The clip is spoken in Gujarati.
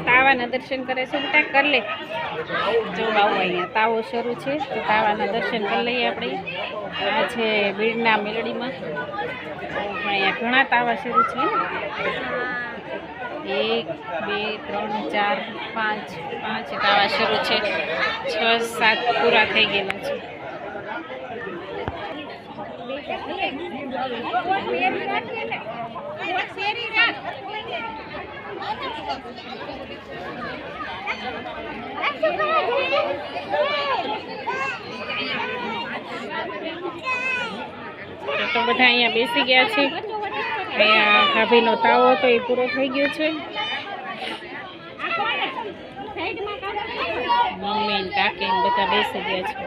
તાવાના દર્શન કરે છે બેટા, કર લે. જો બાબુ અહીંયા તાવો શરૂ છે તો તાવાના દર્શન કરી લઈએ આપણે. આ છે બીડના મેલડીમાં, પણ અહીંયા ઘણા તાવા શરૂ છે. 1 2 3 4 5 તાવા શરૂ છે. 6 7 પૂરા થઈ ગયેલા છે. તો બધા અહીંયા બેસી ગયા છે. અહીંયા ભાભીનો તાવો હતો એ પૂરો થઈ ગયો છે. મમ્મી કાકી બધા બેસી ગયા છે.